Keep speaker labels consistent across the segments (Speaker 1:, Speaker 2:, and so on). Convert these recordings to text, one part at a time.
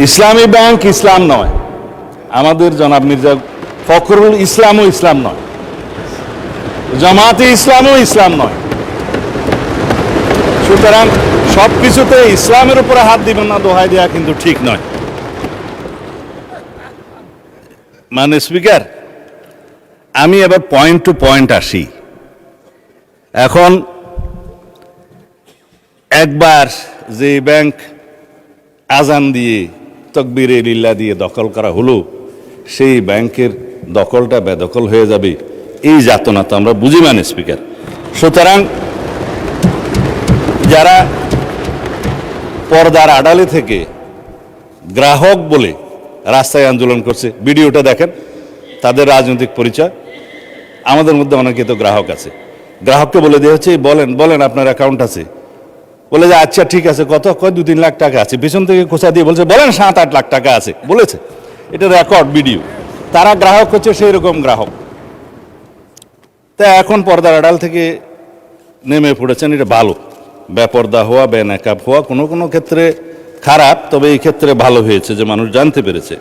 Speaker 1: ইসলামী bank ইসলাম নয়, আমাদের জনাব মির্জা ফখরুল ইসলামও ইসলাম নয়, জামাতে ইসলামও ইসলাম নয়। সুতরাং সব কিছুতে ইসলামের উপরে হাত দিবেন না দোহাই দেওয়া কিন্তু ঠিক নয়। মানে স্পিকার, আমি এবার পয়েন্ট টু পয়েন্ট আসি। এখন একবার যে ব্যাংক আজান দিয়ে তকবীরে লিল্লাহ দিয়ে দখল করা হলো, সেই ব্যাংকের দখলটা বেদখল হয়ে যাবে, এই যাতনা তো আমরা বুঝি মানে স্পিকার। সুতরাং যারা পর্দার আড়ালে থেকে গ্রাহক বলে রাস্তায় আন্দোলন করছে, ভিডিওটা দেখেন, তাদের রাজনৈতিক পরিচয়। আমাদের মধ্যে অনেকে তো গ্রাহক আছে, গ্রাহককে বলে দেওয়া হচ্ছে বলেন বলেন আপনার অ্যাকাউন্ট আছে, বলে যে আচ্ছা ঠিক আছে, কত কয় 2-3 লাখ টাকা আছে, পিছন থেকে খোঁচা দিয়ে বলছে বলেন 7-8 লাখ টাকা আছে বলেছে, এটা রেকর্ড ভিডিও। তারা গ্রাহক হচ্ছে সেই রকম গ্রাহক। তা এখন পর্দার আড়াল থেকে নেমে পড়েছেন, এটা ভালো। বেপর্দা হওয়া, বেনাকাব হওয়া কোনো কোনো ক্ষেত্রে খারাপ, তবে এই ক্ষেত্রে ভালো হয়েছে যে মানুষ জানতে পেরেছে।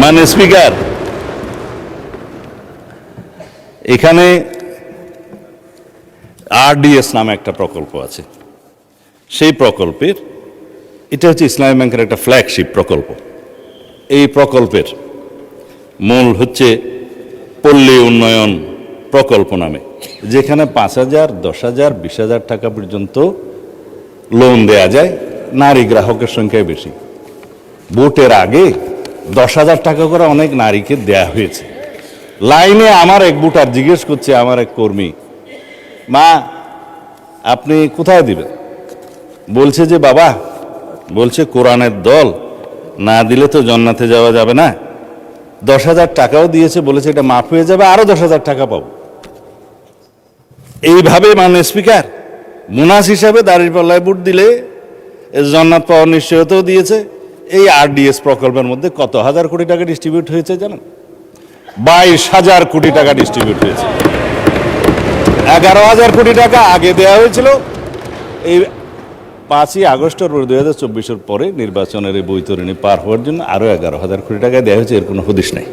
Speaker 1: মানে স্পিকার, এখানে আরডিএস নামে একটা প্রকল্প আছে। সেই প্রকল্পের, এটা হচ্ছে ইসলামী ব্যাংকের একটা ফ্ল্যাগশিপ প্রকল্প। এই প্রকল্পের মূল হচ্ছে পল্লী উন্নয়ন প্রকল্প নামে, যেখানে 5,000, 10,000, 20,000 টাকা পর্যন্ত লোন দেয়া যায়। নারী গ্রাহকের সংখ্যায় বেশি। ভোটের আগে 10,000 টাকা করে অনেক নারীকে দেয়া হয়েছে। লাইনে আমার এক ভোটার জিজ্ঞেস করছে, আমার এক কর্মী, মা আপনি কোথায় দিবেন? বলছে যে বাবা, বলছে কোরআনের দল না দিলে তো জান্নাতে যাওয়া যাবে না। 10,000 টাকাও দিয়েছে, বলেছে এটা মাফ হয়ে যাবে, আরো 10,000 টাকা পাবো। এইভাবে মানে স্পিকার, মুনাস হিসাবে দাঁড়িপাল্লায় ভোট দিলে জান্নাত পাওয়ার নিশ্চয়তাও দিয়েছে। এই আরডিএস প্রকল্পের মধ্যে কত হাজার কোটি টাকা ডিস্ট্রিবিউট হয়েছে জানেন? 22,000 কোটি টাকা ডিস্ট্রিবিউট হয়েছে। 11,000 কোটি টাকা আগে দেওয়া হয়েছিল। এই 5ই আগস্টের 2024-এর পরে নির্বাচনের এই বৈতরণী পার হওয়ার জন্য আরো 11,000 কোটি টাকা দেওয়া হয়েছে। এর কোনো হদিশ নাই।